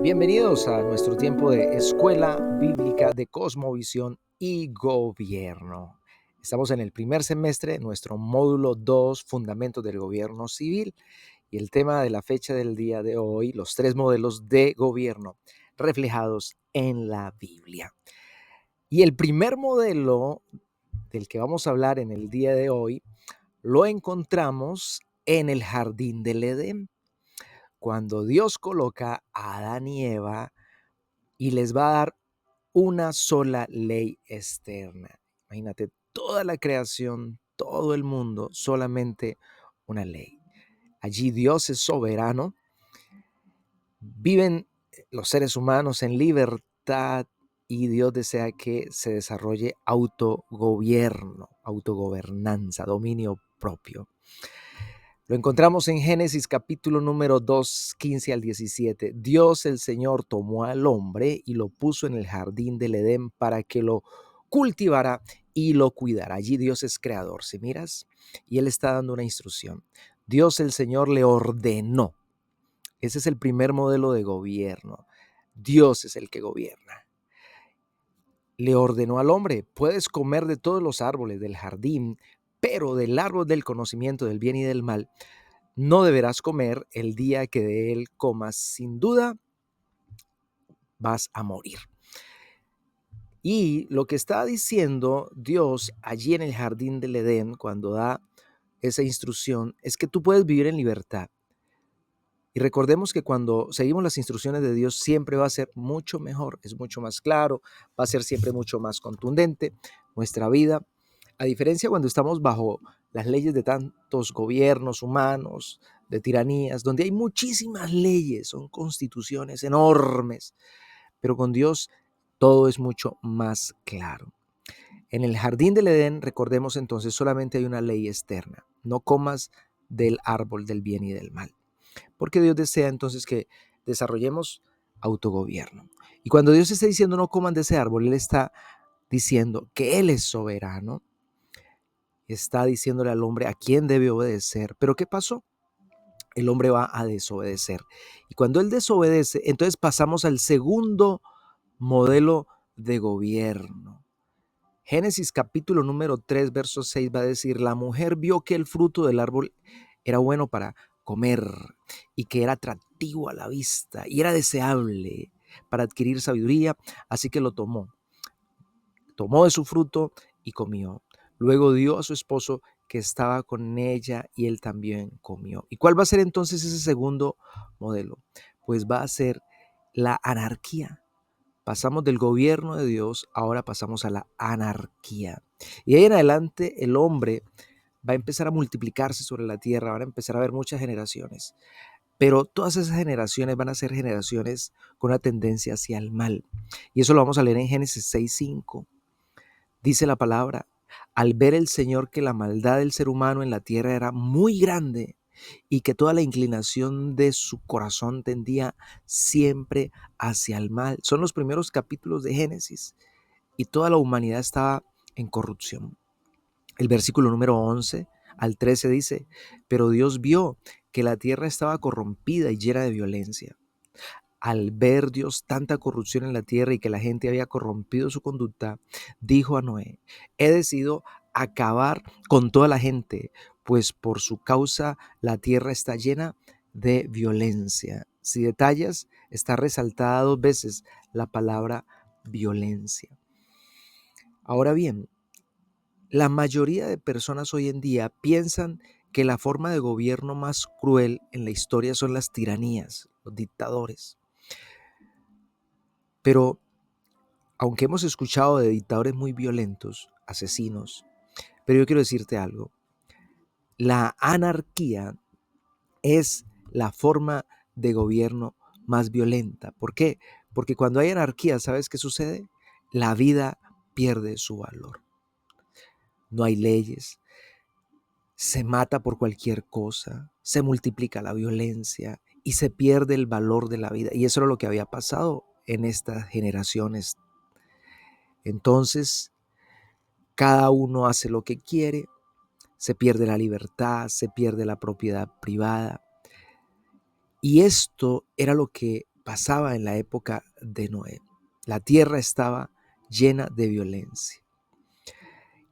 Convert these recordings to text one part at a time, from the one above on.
Bienvenidos a nuestro tiempo de Escuela Bíblica de Cosmovisión y Gobierno. Estamos en el primer semestre de nuestro módulo 2, Fundamentos del Gobierno Civil, y el tema de la fecha del día de hoy, los 3 modelos de gobierno reflejados en la Biblia. Y el primer modelo del que vamos a hablar en el día de hoy lo encontramos en el jardín del Edén, cuando Dios coloca a Adán y Eva y les va a dar una sola ley externa. Imagínate, toda la creación, todo el mundo, solamente una ley. Allí Dios es soberano, viven los seres humanos en libertad y Dios desea que se desarrolle autogobierno, autogobernanza, dominio propio. Lo encontramos en Génesis capítulo número 2, 15 al 17. Dios el Señor tomó al hombre y lo puso en el jardín del Edén para que lo cultivara y lo cuidara. Allí Dios es creador, ¿sí miras? Y Él está dando una instrucción. Dios el Señor le ordenó. Ese es el primer modelo de gobierno. Dios es el que gobierna. Le ordenó al hombre, puedes comer de todos los árboles del jardín, pero del árbol del conocimiento del bien y del mal no deberás comer. El día que de él comas, sin duda vas a morir. Y lo que está diciendo Dios allí en el jardín del Edén, cuando da esa instrucción, es que tú puedes vivir en libertad. Y recordemos que cuando seguimos las instrucciones de Dios siempre va a ser mucho mejor, es mucho más claro, va a ser siempre mucho más contundente nuestra vida. A diferencia cuando estamos bajo las leyes de tantos gobiernos humanos, de tiranías, donde hay muchísimas leyes, son constituciones enormes, pero con Dios todo es mucho más claro. En el jardín del Edén, recordemos entonces, solamente hay una ley externa: no comas del árbol del bien y del mal, porque Dios desea entonces que desarrollemos autogobierno. Y cuando Dios está diciendo no coman de ese árbol, Él está diciendo que Él es soberano, está diciéndole al hombre a quién debe obedecer. Pero ¿qué pasó? El hombre va a desobedecer. Y cuando él desobedece, entonces pasamos al segundo modelo de gobierno. Génesis capítulo número 3, verso 6 va a decir: la mujer vio que el fruto del árbol era bueno para comer y que era atractivo a la vista y era deseable para adquirir sabiduría, así que lo tomó de su fruto y comió. Luego dio a su esposo que estaba con ella y él también comió. ¿Y cuál va a ser entonces ese segundo modelo? Pues va a ser la anarquía. Pasamos del gobierno de Dios, ahora pasamos a la anarquía. Y ahí en adelante el hombre va a empezar a multiplicarse sobre la tierra, van a empezar a haber muchas generaciones. Pero todas esas generaciones van a ser generaciones con una tendencia hacia el mal. Y eso lo vamos a leer en Génesis 6:5. Dice la palabra: al ver el Señor que la maldad del ser humano en la tierra era muy grande y que toda la inclinación de su corazón tendía siempre hacia el mal. Son los primeros capítulos de Génesis y toda la humanidad estaba en corrupción. El versículo número 11 al 13 dice: pero Dios vio que la tierra estaba corrompida y llena de violencia. Al ver Dios tanta corrupción en la tierra y que la gente había corrompido su conducta, dijo a Noé: he decidido acabar con toda la gente, pues por su causa la tierra está llena de violencia. Si detallas, está resaltada 2 veces la palabra violencia. Ahora bien, la mayoría de personas hoy en día piensan que la forma de gobierno más cruel en la historia son las tiranías, los dictadores. Pero aunque hemos escuchado de dictadores muy violentos, asesinos, pero yo quiero decirte algo: la anarquía es la forma de gobierno más violenta. ¿Por qué? Porque cuando hay anarquía, ¿sabes qué sucede? La vida pierde su valor. No hay leyes, se mata por cualquier cosa, se multiplica la violencia y se pierde el valor de la vida. Y eso era lo que había pasado en estas generaciones. Entonces, cada uno hace lo que quiere, se pierde la libertad, se pierde la propiedad privada. Y esto era lo que pasaba en la época de Noé. La tierra estaba llena de violencia.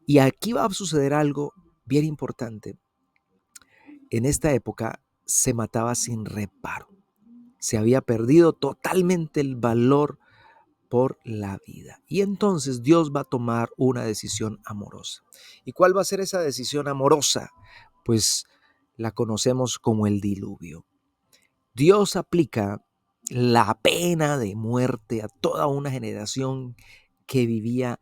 Y aquí va a suceder algo bien importante. En esta época se mataba sin reparo. Se había perdido totalmente el valor por la vida. Y entonces Dios va a tomar una decisión amorosa. ¿Y cuál va a ser esa decisión amorosa? Pues la conocemos como el diluvio. Dios aplica la pena de muerte a toda una generación que vivía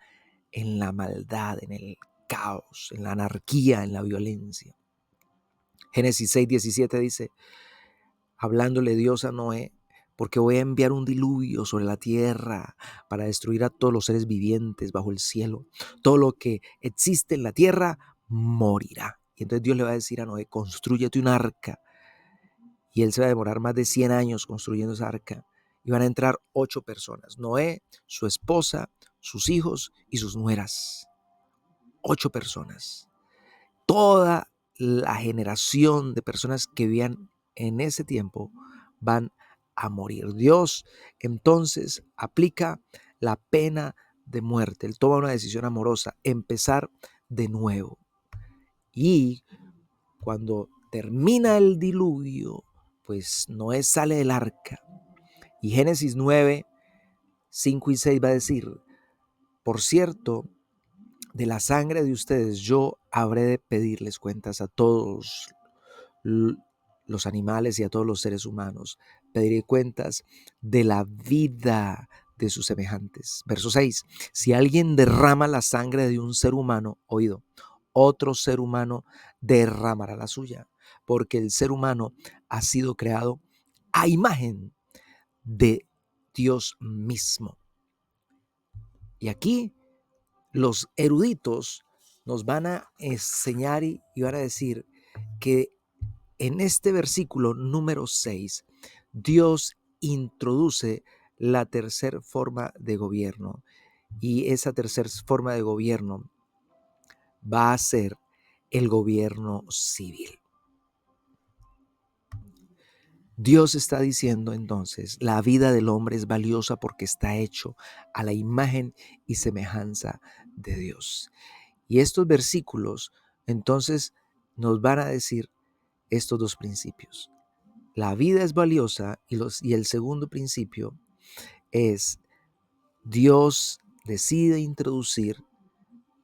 en la maldad, en el caos, en la anarquía, en la violencia. Génesis 6:17 dice, hablándole Dios a Noé, porque voy a enviar un diluvio sobre la tierra para destruir a todos los seres vivientes bajo el cielo. Todo lo que existe en la tierra morirá. Y entonces Dios le va a decir a Noé, construyete un arca. Y él se va a demorar más de 100 años construyendo esa arca. Y van a entrar 8 personas. Noé, su esposa, sus hijos y sus nueras. 8 personas. Toda la generación de personas que vivían en ese tiempo van a morir. Dios entonces aplica la pena de muerte. Él toma una decisión amorosa, empezar de nuevo. Y cuando termina el diluvio, pues Noé sale del arca. Y Génesis 9, 5 y 6 va a decir, por cierto, de la sangre de ustedes yo habré de pedirles cuentas a todos los animales y a todos los seres humanos. Pediré cuentas de la vida de sus semejantes. Verso 6. Si alguien derrama la sangre de un ser humano, oído, otro ser humano derramará la suya, porque el ser humano ha sido creado a imagen de Dios mismo. Y aquí los eruditos nos van a enseñar y van a decir que en este versículo número 6, Dios introduce la tercera forma de gobierno. Y esa tercera forma de gobierno va a ser el gobierno civil. Dios está diciendo entonces, la vida del hombre es valiosa porque está hecho a la imagen y semejanza de Dios. Y estos versículos entonces nos van a decir estos dos principios. La vida es valiosa y el segundo principio es Dios decide introducir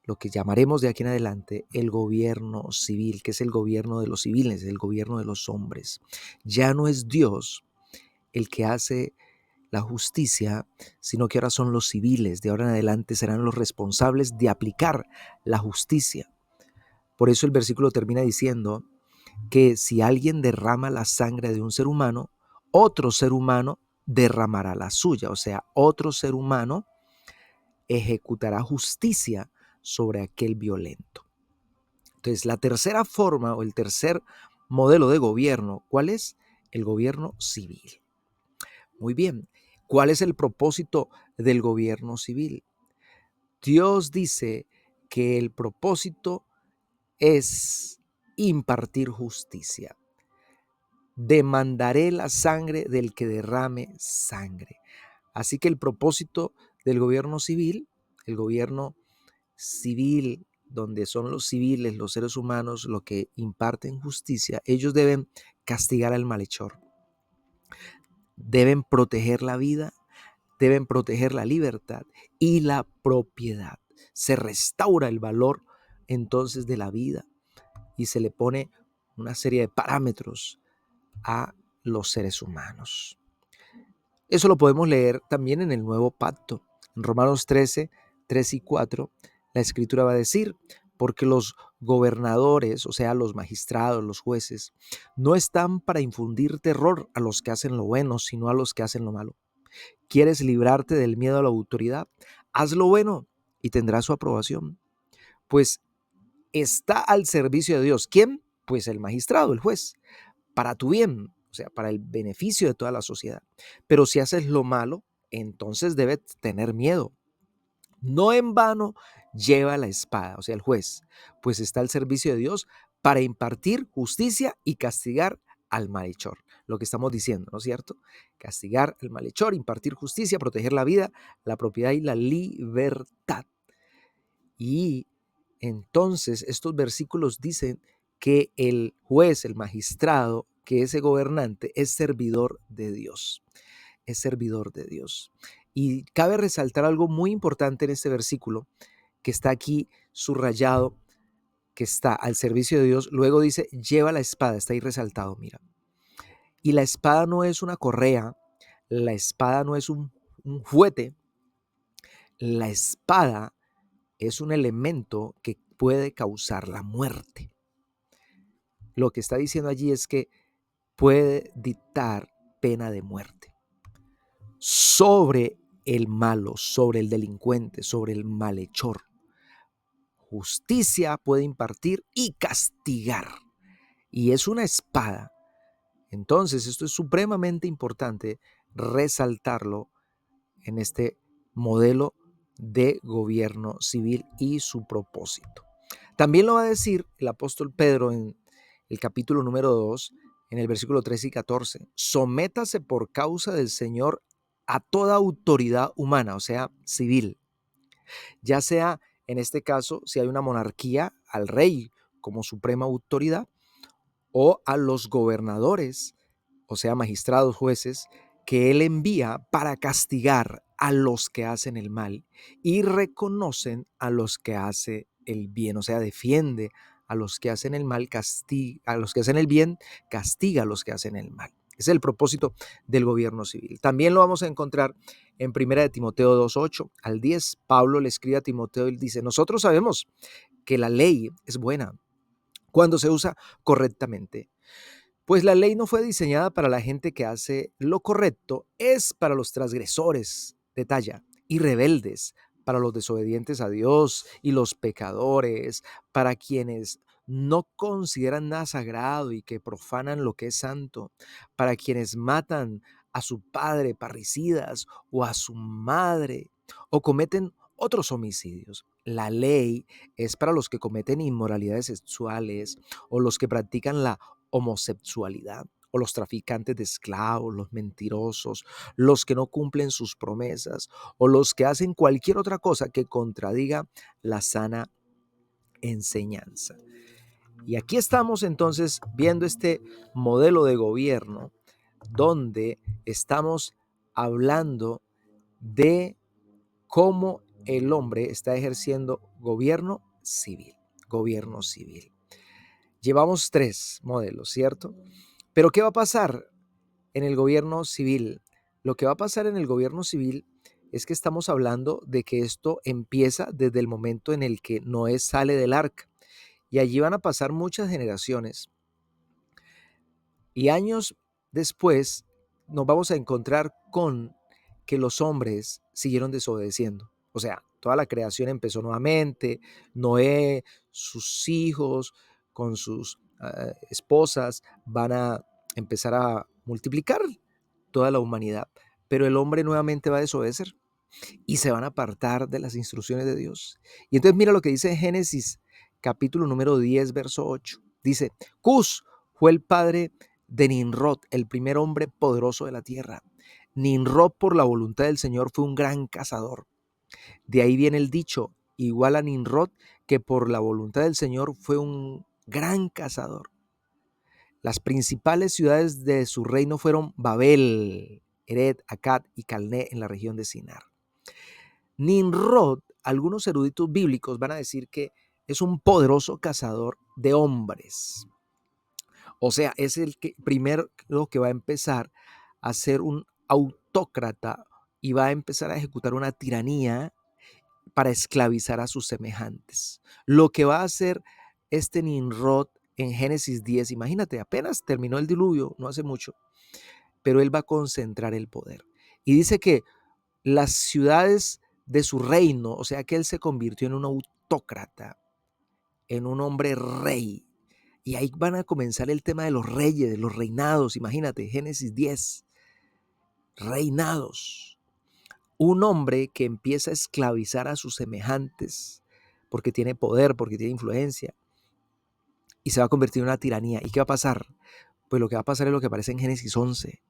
lo que llamaremos de aquí en adelante el gobierno civil, que es el gobierno de los civiles, el gobierno de los hombres. Ya no es Dios el que hace la justicia, sino que ahora son los civiles. De ahora en adelante serán los responsables de aplicar la justicia. Por eso el versículo termina diciendo que si alguien derrama la sangre de un ser humano, otro ser humano derramará la suya. O sea, otro ser humano ejecutará justicia sobre aquel violento. Entonces, la tercera forma o el tercer modelo de gobierno, ¿cuál es? El gobierno civil. Muy bien, ¿cuál es el propósito del gobierno civil? Dios dice que el propósito es impartir justicia. Demandaré la sangre del que derrame sangre. Así que el propósito del gobierno civil, el gobierno civil, donde son los civiles, los seres humanos, los que imparten justicia, ellos deben castigar al malhechor, deben proteger la vida, deben proteger la libertad y la propiedad. Se restaura el valor entonces de la vida y se le pone una serie de parámetros a los seres humanos. Eso lo podemos leer también en el Nuevo Pacto. En Romanos 13, 3 y 4, la Escritura va a decir, porque los gobernadores, o sea, los magistrados, los jueces, no están para infundir terror a los que hacen lo bueno, sino a los que hacen lo malo. ¿Quieres librarte del miedo a la autoridad? Haz lo bueno y tendrás su aprobación. Pues está al servicio de Dios. ¿Quién? Pues el magistrado, el juez, para tu bien, o sea, para el beneficio de toda la sociedad. Pero si haces lo malo, entonces debes tener miedo. No en vano lleva la espada, o sea, el juez, pues está al servicio de Dios para impartir justicia y castigar al malhechor. lo que estamos diciendo, ¿no es cierto? Castigar al malhechor, impartir justicia, proteger la vida, la propiedad y la libertad. Y entonces estos versículos dicen que el juez, el magistrado, que ese gobernante es servidor de Dios, es servidor de Dios. Y cabe resaltar algo muy importante en este versículo que está aquí subrayado, que está al servicio de Dios. Luego dice, lleva la espada, está ahí resaltado, mira. Y la espada no es una correa, la espada no es un juguete, la espada es un elemento que puede causar la muerte. Lo que está diciendo allí es que puede dictar pena de muerte sobre el malo, sobre el delincuente, sobre el malhechor. Justicia puede impartir y castigar. Y es una espada. Entonces, esto es supremamente importante resaltarlo en este modelo de gobierno civil y su propósito. También lo va a decir el apóstol Pedro en el capítulo número 2, en el versículo 13 y 14. Sométase por causa del Señor a toda autoridad humana, o sea, civil, ya sea en este caso, si hay una monarquía, al rey como suprema autoridad, o a los gobernadores, o sea, magistrados, jueces, que él envía para castigar a los que hacen el mal y reconocen a los que hacen el bien, o sea, defiende a los que hacen el mal, castiga a los que hacen el bien, castiga a los que hacen el mal. Ese es el propósito del gobierno civil. También lo vamos a encontrar en 1 de Timoteo 2:8 al 10. Pablo le escribe a Timoteo y dice, nosotros sabemos que la ley es buena cuando se usa correctamente. Pues la ley no fue diseñada para la gente que hace lo correcto, es para los transgresores de talla y rebeldes, para los desobedientes a Dios y los pecadores, para quienes no consideran nada sagrado y que profanan lo que es santo, para quienes matan a su padre, parricidas, o a su madre, o cometen otros homicidios. La ley es para los que cometen inmoralidades sexuales o los que practican la homosexualidad o los traficantes de esclavos, los mentirosos, los que no cumplen sus promesas o los que hacen cualquier otra cosa que contradiga la sana enseñanza. Y aquí estamos entonces viendo este modelo de gobierno donde estamos hablando de cómo el hombre está ejerciendo gobierno civil, gobierno civil. Llevamos 3 modelos, ¿cierto? Pero ¿qué va a pasar en el gobierno civil? Lo que va a pasar en el gobierno civil es que estamos hablando de que esto empieza desde el momento en el que Noé sale del arca. Y allí van a pasar muchas generaciones. Y años después nos vamos a encontrar con que los hombres siguieron desobedeciendo. O sea, toda la creación empezó nuevamente. Noé, sus hijos, con sus esposas, van a empezar a multiplicar toda la humanidad. Pero el hombre nuevamente va a desobedecer y se van a apartar de las instrucciones de Dios. Y entonces mira lo que dice Génesis capítulo número 10, verso 8. Dice, Cus fue el padre de Nimrod, el primer hombre poderoso de la tierra. Nimrod, por la voluntad del Señor, fue un gran cazador. De ahí viene el dicho, igual a Nimrod, que por la voluntad del Señor fue un gran cazador. Las principales ciudades de su reino fueron Babel, Eret, Akkad y Calné en la región de Sinar. Nimrod, algunos eruditos bíblicos van a decir que es un poderoso cazador de hombres. O sea, es el que primero que va a empezar a ser un autócrata y va a empezar a ejecutar una tiranía para esclavizar a sus semejantes. Lo que va a hacer este Nimrod en Génesis 10, imagínate, apenas terminó el diluvio, no hace mucho, pero él va a concentrar el poder. Y dice que las ciudades de su reino, o sea que él se convirtió en un autócrata, en un hombre rey. Y ahí van a comenzar el tema de los reyes, de los reinados. Imagínate, Génesis 10, reinados. Un hombre que empieza a esclavizar a sus semejantes porque tiene poder, porque tiene influencia y se va a convertir en una tiranía. ¿Y qué va a pasar? Pues lo que va a pasar es lo que aparece en Génesis 11.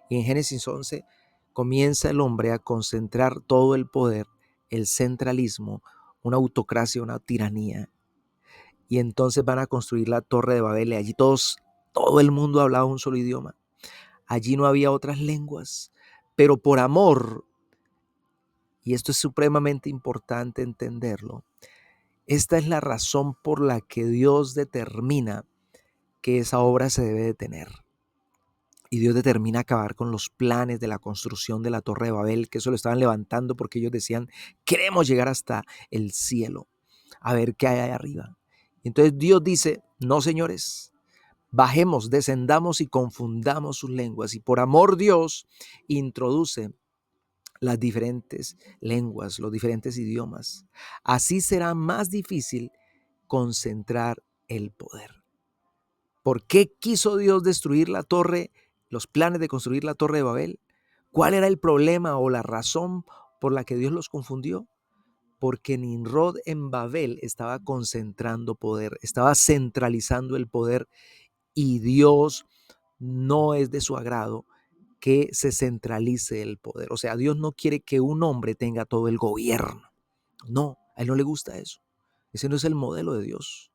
Y en Génesis 11 comienza el hombre a concentrar todo el poder, el centralismo, una autocracia, una tiranía. Y entonces van a construir la Torre de Babel. Y allí todo el mundo hablaba un solo idioma. Allí no había otras lenguas. Pero por amor, y esto es supremamente importante entenderlo, esta es la razón por la que Dios determina que esa obra se debe detener. Y Dios determina acabar con los planes de la construcción de la Torre de Babel, que eso lo estaban levantando porque ellos decían, queremos llegar hasta el cielo, a ver qué hay ahí arriba. Y entonces Dios dice, no señores, bajemos, descendamos y confundamos sus lenguas. Y por amor Dios introduce las diferentes lenguas, los diferentes idiomas. Así será más difícil concentrar el poder. ¿Por qué quiso Dios destruir la torre, los planes de construir la Torre de Babel? ¿Cuál era el problema o la razón por la que Dios los confundió? Porque Nimrod en Babel estaba concentrando poder, estaba centralizando el poder, y Dios no es de su agrado que se centralice el poder. O sea, Dios no quiere que un hombre tenga todo el gobierno. No, a él no le gusta eso. Ese no es el modelo de Dios.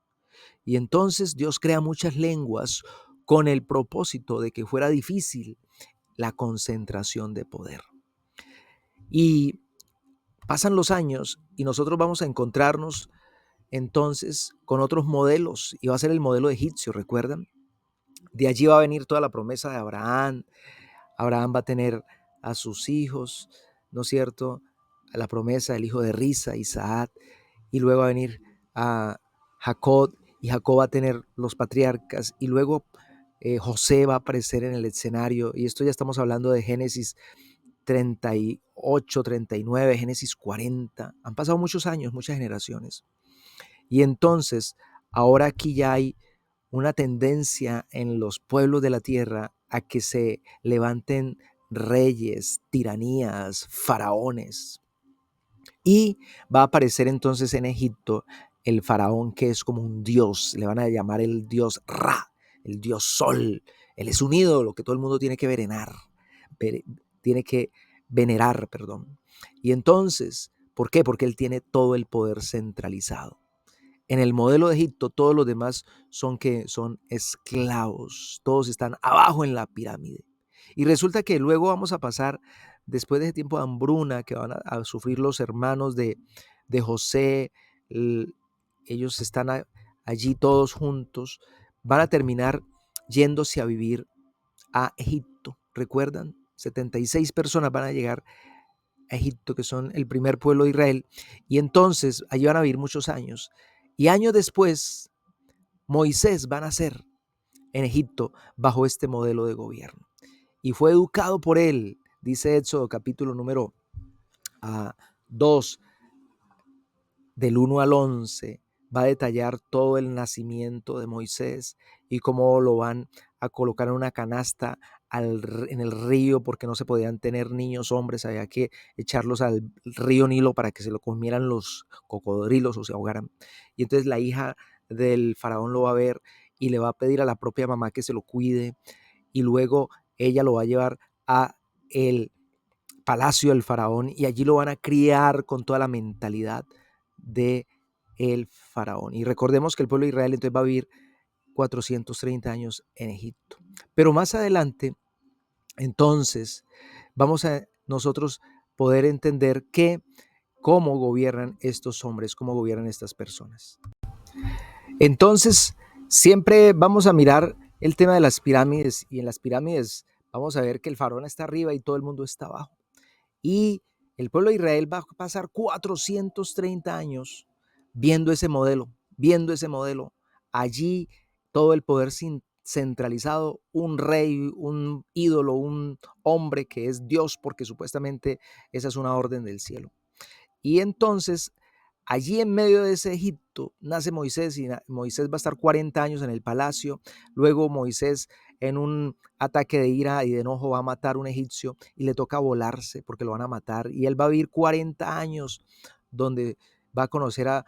Y entonces Dios crea muchas lenguas con el propósito de que fuera difícil la concentración de poder. Y pasan los años y nosotros vamos a encontrarnos entonces con otros modelos, y va a ser el modelo egipcio, ¿recuerdan? De allí va a venir toda la promesa de Abraham. Abraham va a tener a sus hijos, ¿no es cierto? La promesa del hijo de Risa, Isaac, y luego va a venir a Jacob, y Jacob va a tener los patriarcas, y luego José va a aparecer en el escenario, y esto ya estamos hablando de Génesis 38, 39, Génesis 40. Han pasado muchos años, muchas generaciones. Y entonces, ahora aquí ya hay una tendencia en los pueblos de la tierra a que se levanten reyes, tiranías, faraones. Y va a aparecer entonces en Egipto el faraón, que es como un dios, le van a llamar el dios Ra, el dios Sol. Él es un ídolo que todo el mundo tiene que venerar, perdón. Y entonces, ¿por qué? Porque él tiene todo el poder centralizado. En el modelo de Egipto, todos los demás son esclavos, todos están abajo en la pirámide. Y resulta que luego vamos a pasar, después de ese tiempo de hambruna que van a sufrir los hermanos de José, ellos están allí todos juntos, van a terminar yéndose a vivir a Egipto. ¿Recuerdan? 76 personas van a llegar a Egipto, que son el primer pueblo de Israel, y entonces allí van a vivir muchos años. Y años después, Moisés va a nacer en Egipto bajo este modelo de gobierno. Y fue educado por él, dice Éxodo capítulo número 2, del 1 al 11, va a detallar todo el nacimiento de Moisés y cómo lo van a colocar en una canasta en el río, porque no se podían tener niños hombres, había que echarlos al río Nilo para que se lo comieran los cocodrilos o se ahogaran. Y entonces la hija del faraón lo va a ver y le va a pedir a la propia mamá que se lo cuide, y luego ella lo va a llevar a el palacio del faraón, y allí lo van a criar con toda la mentalidad de el faraón. Y recordemos que el pueblo de Israel entonces va a vivir 430 años en Egipto. Pero más adelante, entonces, vamos a nosotros poder entender cómo gobiernan estos hombres, cómo gobiernan estas personas. Entonces, siempre vamos a mirar el tema de las pirámides, y en las pirámides vamos a ver que el faraón está arriba y todo el mundo está abajo. Y el pueblo de Israel va a pasar 430 años viendo ese modelo, viendo ese modelo. Allí todo el poder centralizado, un rey, un ídolo, un hombre que es Dios, porque supuestamente esa es una orden del cielo. Y entonces, allí en medio de ese Egipto nace Moisés, y Moisés va a estar 40 años en el palacio. Luego Moisés, en un ataque de ira y de enojo, va a matar a un egipcio y le toca volarse porque lo van a matar. Y él va a vivir 40 años donde va a conocer a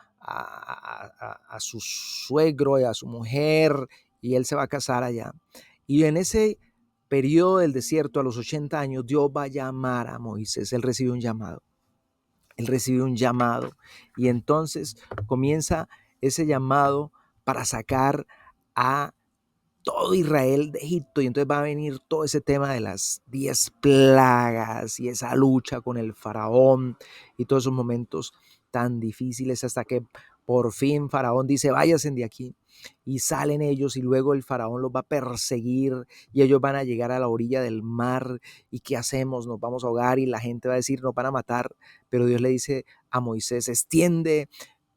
su suegro y a su mujer, y él se va a casar allá. Y en ese periodo del desierto, a los 80 años, Dios va a llamar a Moisés. Él recibe un llamado. Él recibe un llamado y entonces comienza ese llamado para sacar a todo Israel de Egipto, y entonces va a venir todo ese tema de las 10 plagas y esa lucha con el faraón y todos esos momentos tan difíciles hasta que por fin faraón dice váyanse de aquí, y salen ellos y luego el faraón los va a perseguir y ellos van a llegar a la orilla del mar. ¿Y qué hacemos? Nos vamos a ahogar y la gente va a decir nos van a matar, pero Dios le dice a Moisés extiende,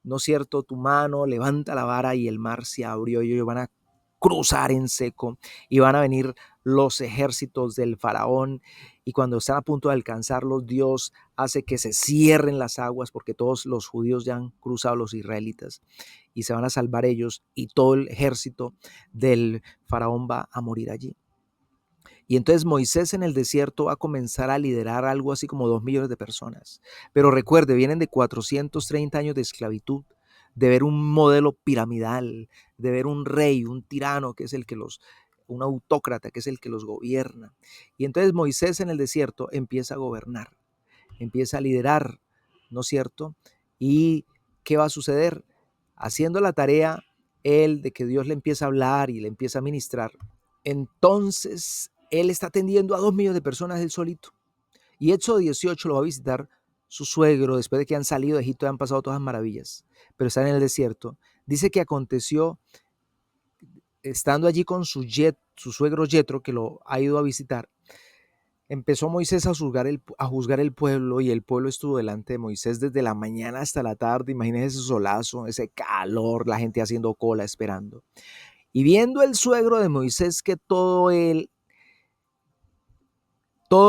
¿no es cierto?, tu mano, levanta la vara, y el mar se abrió y ellos van a cruzar en seco y van a venir los ejércitos del faraón, y cuando están a punto de alcanzarlos, Dios hace que se cierren las aguas porque todos los judíos ya han cruzado, los israelitas, y se van a salvar ellos, y todo el ejército del faraón va a morir allí. Y entonces Moisés en el desierto va a comenzar a liderar algo así como 2 millones de personas. Pero recuerde, vienen de 430 años de esclavitud, de ver un modelo piramidal, de ver un rey, un tirano que es el que un autócrata que es el que los gobierna. Y entonces Moisés en el desierto empieza a gobernar, empieza a liderar, ¿no es cierto? ¿Y qué va a suceder? Haciendo la tarea él de que Dios le empieza a hablar y le empieza a ministrar, entonces él está atendiendo a 2 millones de personas él solito. Y Éxodo 18 lo va a visitar su suegro después de que han salido de Egipto y han pasado todas las maravillas, pero están en el desierto. Dice que aconteció estando allí con su suegro Yetro, que lo ha ido a visitar. Empezó Moisés a juzgar el pueblo, y el pueblo estuvo delante de Moisés desde la mañana hasta la tarde. Imagínense ese solazo, ese calor, la gente haciendo cola esperando. Y viendo el suegro de Moisés que todo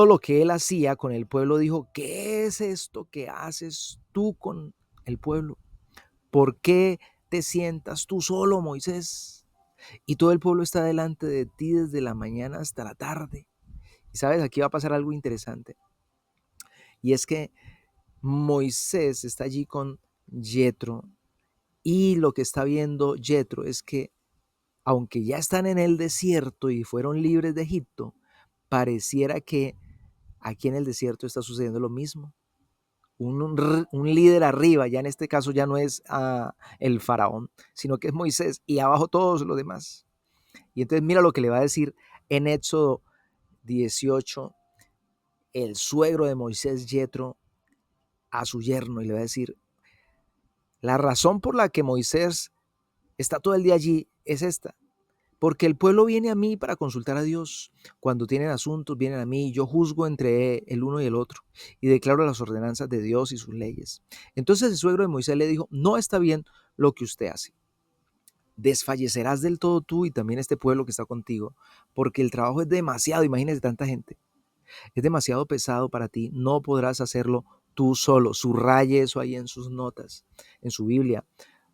lo que él hacía con el pueblo, dijo, ¿qué es esto que haces tú con el pueblo? ¿Por qué te sientas tú solo, Moisés? Y todo el pueblo está delante de ti desde la mañana hasta la tarde. Y sabes, aquí va a pasar algo interesante. Y es que Moisés está allí con Yetro, y lo que está viendo Yetro es que aunque ya están en el desierto y fueron libres de Egipto, pareciera que aquí en el desierto está sucediendo lo mismo. Un líder arriba, ya en este caso ya no es el faraón, sino que es Moisés, y abajo todos los demás. Y entonces mira lo que le va a decir en Éxodo 18 el suegro de Moisés, Yetro, a su yerno, y le va a decir, la razón por la que Moisés está todo el día allí es esta: porque el pueblo viene a mí para consultar a Dios. Cuando tienen asuntos, vienen a mí, y yo juzgo entre el uno y el otro, y declaro las ordenanzas de Dios y sus leyes. Entonces el suegro de Moisés le dijo, no está bien lo que usted hace. Desfallecerás del todo tú y también este pueblo que está contigo, porque el trabajo es demasiado, imagínese tanta gente, es demasiado pesado para ti, no podrás hacerlo tú solo. Subraye eso ahí en sus notas, en su Biblia.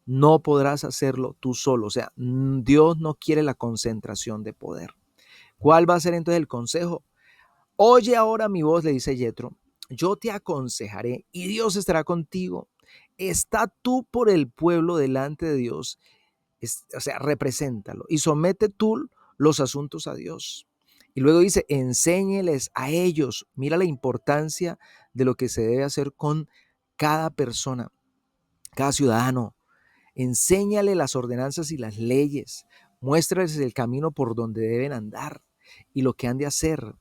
No podrás hacerlo tú solo. O sea, Dios no quiere la concentración de poder. ¿Cuál va a ser entonces el consejo? Oye ahora mi voz, le dice Yetro, yo te aconsejaré y Dios estará contigo. Está tú por el pueblo delante de Dios, o sea, represéntalo y somete tú los asuntos a Dios. Y luego dice, enséñeles a ellos. Mira la importancia de lo que se debe hacer con cada persona, cada ciudadano. Enséñale las ordenanzas y las leyes, muéstrales el camino por donde deben andar y lo que han de hacer.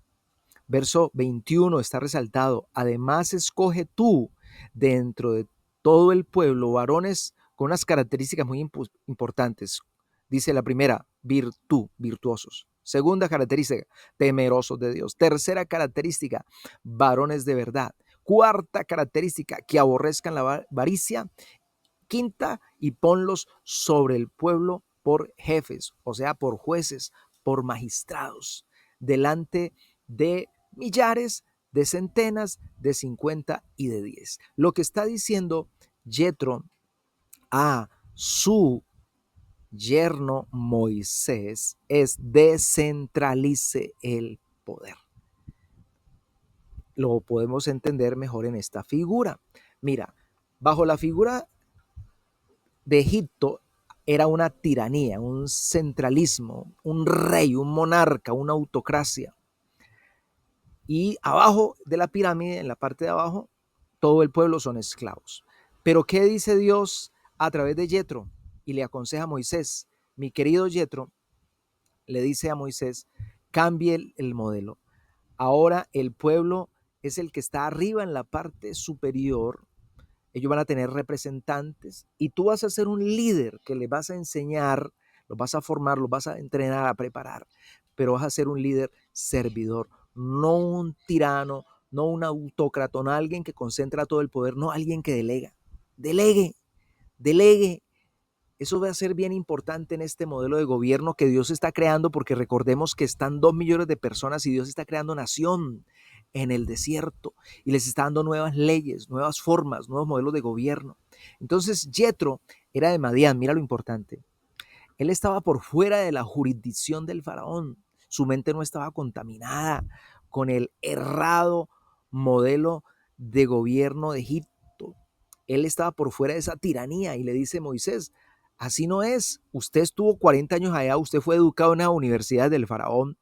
Verso 21 está resaltado, además escoge tú dentro de todo el pueblo varones con unas características muy importantes. Dice la primera, virtuosos. Segunda característica, temerosos de Dios. Tercera característica, varones de verdad. Cuarta característica, que aborrezcan la avaricia. Quinta, y ponlos sobre el pueblo por jefes, o sea, por jueces, por magistrados, delante de millares, de centenas, de 50 y de 10. Lo que está diciendo Yetro a su yerno Moisés es descentralice el poder. Lo podemos entender mejor en esta figura. Mira, bajo la figura de Egipto, era una tiranía, un centralismo, un rey, un monarca, una autocracia. Y abajo de la pirámide, en la parte de abajo, todo el pueblo son esclavos. Pero ¿qué dice Dios a través de Yetro? Y le aconseja a Moisés, mi querido Yetro, le dice a Moisés, cambie el modelo. Ahora el pueblo es el que está arriba en la parte superior. Ellos van a tener representantes y tú vas a ser un líder que les vas a enseñar, los vas a formar, los vas a entrenar, a preparar, pero vas a ser un líder servidor, no un tirano, no un autócrata, no alguien que concentra todo el poder, no alguien que delega. Delegue, delegue. Eso va a ser bien importante en este modelo de gobierno que Dios está creando, porque recordemos que están 2 millones de personas y Dios está creando nación en el desierto y les está dando nuevas leyes, nuevas formas, nuevos modelos de gobierno. Entonces Yetro era de Madián, mira lo importante. Él estaba por fuera de la jurisdicción del faraón. Su mente no estaba contaminada con el errado modelo de gobierno de Egipto. Él estaba por fuera de esa tiranía y le dice Moisés, así no es. Usted estuvo 40 años allá, usted fue educado en la universidad del faraón,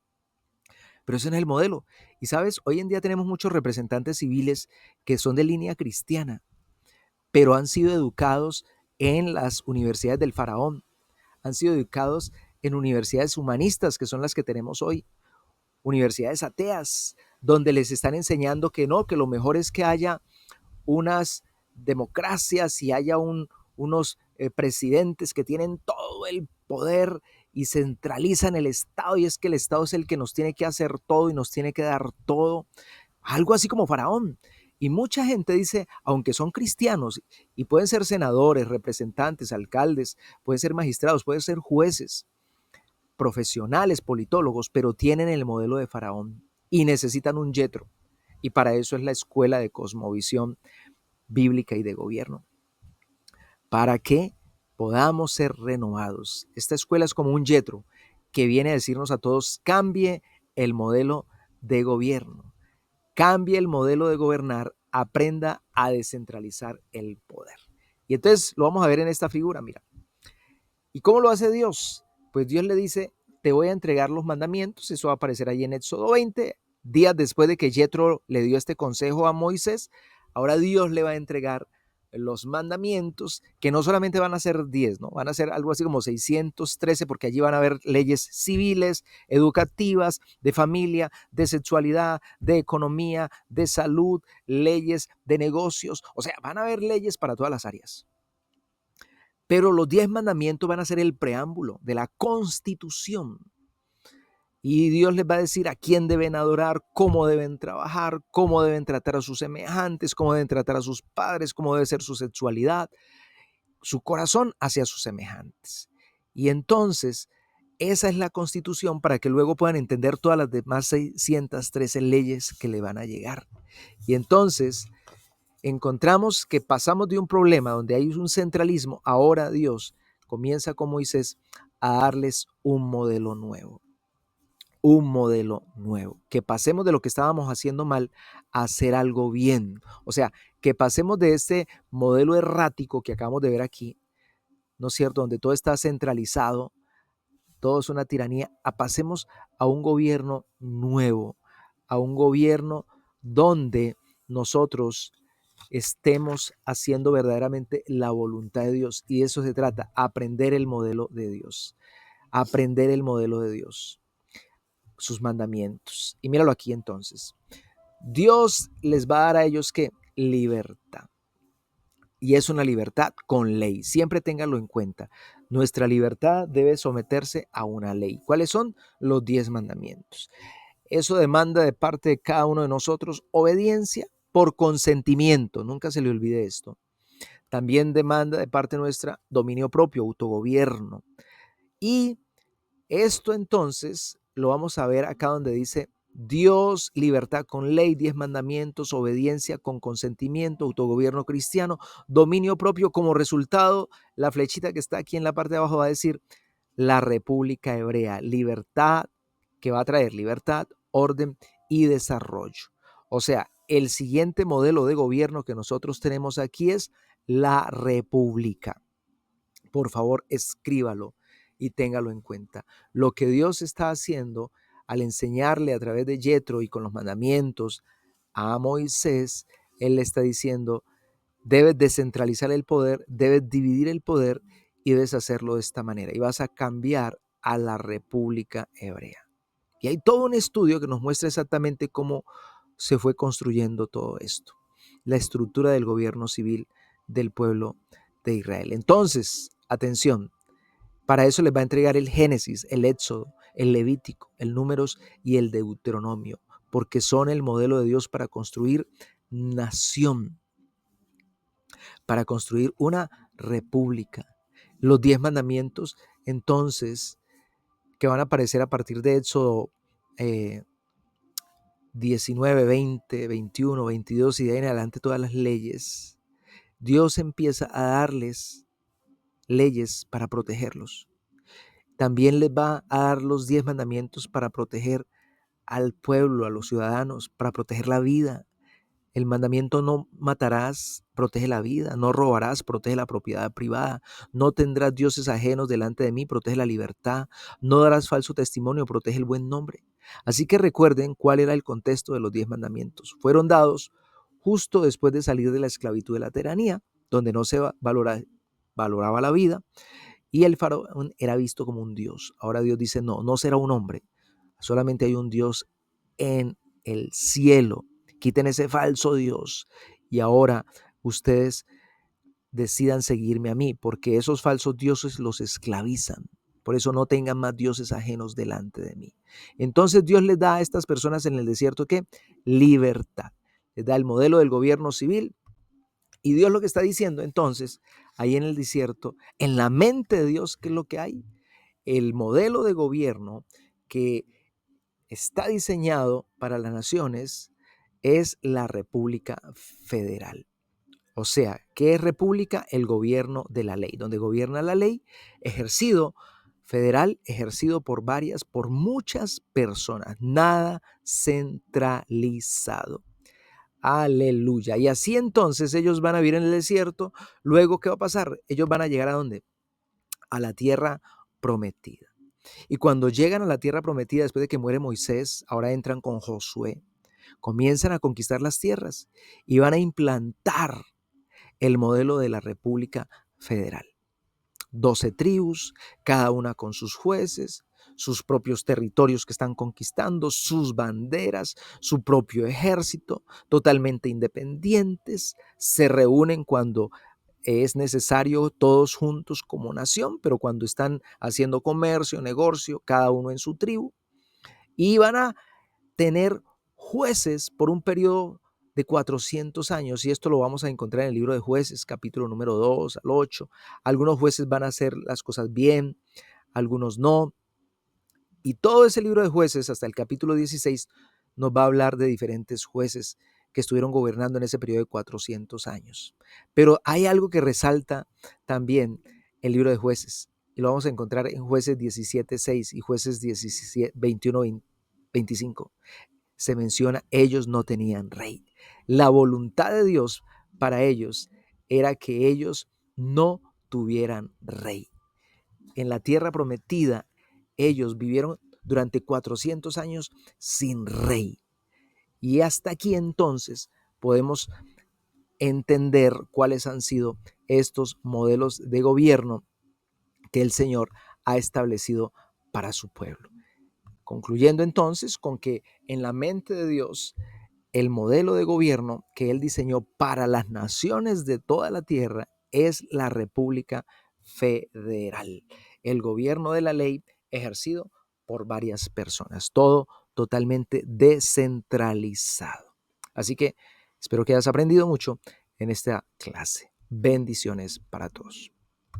pero ese no es el modelo. Y sabes, hoy en día tenemos muchos representantes civiles que son de línea cristiana, pero han sido educados en las universidades del faraón, han sido educados en universidades humanistas, que son las que tenemos hoy, universidades ateas, donde les están enseñando que no, que lo mejor es que haya unas democracias y haya unos presidentes que tienen todo el poder y centralizan el Estado, y es que el Estado es el que nos tiene que hacer todo y nos tiene que dar todo, algo así como Faraón. Y mucha gente dice, aunque son cristianos y pueden ser senadores, representantes, alcaldes, pueden ser magistrados, pueden ser jueces, profesionales, politólogos, pero tienen el modelo de Faraón y necesitan un Yetro. Y para eso es la escuela de cosmovisión bíblica y de gobierno, para que podamos ser renovados. Esta escuela es como un Yetro que viene a decirnos a todos, cambie el modelo de gobierno, cambie el modelo de gobernar, aprenda a descentralizar el poder. Y entonces lo vamos a ver en esta figura, mira. ¿Y cómo lo hace Dios? Pues Dios le dice, te voy a entregar los mandamientos, eso va a aparecer ahí en Éxodo 20, días después de que Yetro le dio este consejo a Moisés. Ahora Dios le va a entregar los mandamientos, que no solamente van a ser 10, ¿no? Van a ser algo así como 613, porque allí van a haber leyes civiles, educativas, de familia, de sexualidad, de economía, de salud, leyes de negocios. O sea, van a haber leyes para todas las áreas. Pero los 10 mandamientos van a ser el preámbulo de la constitución. Y Dios les va a decir a quién deben adorar, cómo deben trabajar, cómo deben tratar a sus semejantes, cómo deben tratar a sus padres, cómo debe ser su sexualidad, su corazón hacia sus semejantes. Y entonces, esa es la constitución para que luego puedan entender todas las demás 613 leyes que le van a llegar. Y entonces encontramos que pasamos de un problema donde hay un centralismo, ahora Dios comienza con Moisés a darles un modelo nuevo, que pasemos de lo que estábamos haciendo mal a hacer algo bien. O sea, que pasemos de este modelo errático que acabamos de ver aquí, ¿no es cierto?, donde todo está centralizado, todo es una tiranía, a pasemos a un gobierno nuevo, a un gobierno donde nosotros estemos haciendo verdaderamente la voluntad de Dios. Y de eso se trata, aprender el modelo de Dios, aprender el modelo de Dios, sus mandamientos. Y míralo aquí entonces. Dios les va a dar a ellos ¿qué? Libertad. Y es una libertad con ley. Siempre ténganlo en cuenta. Nuestra libertad debe someterse a una ley. ¿Cuáles son? Los 10 mandamientos. Eso demanda de parte de cada uno de nosotros obediencia por consentimiento. Nunca se le olvide esto. También demanda de parte nuestra dominio propio, autogobierno. Y esto entonces lo vamos a ver acá donde dice Dios, libertad con ley, 10 mandamientos, obediencia con consentimiento, autogobierno cristiano, dominio propio. Como resultado, la flechita que está aquí en la parte de abajo va a decir la República Hebrea, libertad, que va a traer libertad, orden y desarrollo. O sea, el siguiente modelo de gobierno que nosotros tenemos aquí es la república. Por favor, escríbalo y téngalo en cuenta. Lo que Dios está haciendo al enseñarle a través de Yetro y con los mandamientos a Moisés, Él le está diciendo: debes descentralizar el poder, debes dividir el poder y debes hacerlo de esta manera. Y vas a cambiar a la República Hebrea. Y hay todo un estudio que nos muestra exactamente cómo se fue construyendo todo esto, la estructura del gobierno civil del pueblo de Israel. Entonces, atención, para eso les va a entregar el Génesis, el Éxodo, el Levítico, el Números y el Deuteronomio, porque son el modelo de Dios para construir nación, para construir una república. Los 10 mandamientos, entonces, que van a aparecer a partir de Éxodo 19, 20, 21, 22 y de ahí en adelante todas las leyes. Dios empieza a darles leyes para protegerlos. También les va a dar los 10 mandamientos para proteger al pueblo, a los ciudadanos, para proteger la vida. El mandamiento no matarás, protege la vida, no robarás, protege la propiedad privada, no tendrás dioses ajenos delante de mí, protege la libertad, no darás falso testimonio, protege el buen nombre. Así que recuerden cuál era el contexto de los 10 mandamientos. Fueron dados justo después de salir de la esclavitud de la tiranía, donde no se valoraba la vida y el faraón era visto como un dios. Ahora Dios dice: no, no será un hombre, solamente hay un Dios en el cielo. Quiten ese falso Dios y ahora ustedes decidan seguirme a mí, porque esos falsos dioses los esclavizan. Por eso no tengan más dioses ajenos delante de mí. Entonces Dios les da a estas personas en el desierto, ¿qué? Libertad. Les da el modelo del gobierno civil. Y Dios lo que está diciendo entonces, ahí en el desierto, en la mente de Dios, ¿qué es lo que hay? El modelo de gobierno que está diseñado para las naciones es la República Federal. O sea, ¿qué es república? El gobierno de la ley, donde gobierna la ley, ejercido federal, ejercido por muchas personas, nada centralizado. Aleluya. Y así entonces ellos van a vivir en el desierto. Luego, ¿qué va a pasar? Ellos van a llegar ¿a dónde? A la tierra prometida. Y cuando llegan a la tierra prometida, después de que muere Moisés, ahora entran con Josué, comienzan a conquistar las tierras y van a implantar el modelo de la República Federal. 12 tribus, cada una con sus jueces, sus propios territorios que están conquistando, sus banderas, su propio ejército, totalmente independientes, se reúnen cuando es necesario todos juntos como nación, pero cuando están haciendo comercio, negocio, cada uno en su tribu, y van a tener jueces por un periodo de 400 años, y esto lo vamos a encontrar en el libro de Jueces, capítulo número 2 al 8. Algunos jueces van a hacer las cosas bien, algunos no, y todo ese libro de Jueces hasta el capítulo 16 nos va a hablar de diferentes jueces que estuvieron gobernando en ese periodo de 400 años. Pero hay algo que resalta también el libro de Jueces, y lo vamos a encontrar en Jueces 17:6 y Jueces 21:25. Se menciona: ellos no tenían rey. La voluntad de Dios para ellos era que ellos no tuvieran rey. En la tierra prometida, ellos vivieron durante 400 años sin rey. Y hasta aquí entonces podemos entender cuáles han sido estos modelos de gobierno que el Señor ha establecido para su pueblo. Concluyendo entonces con que en la mente de Dios, el modelo de gobierno que Él diseñó para las naciones de toda la tierra es la República Federal, el gobierno de la ley ejercido por varias personas, todo totalmente descentralizado. Así que espero que hayas aprendido mucho en esta clase. Bendiciones para todos.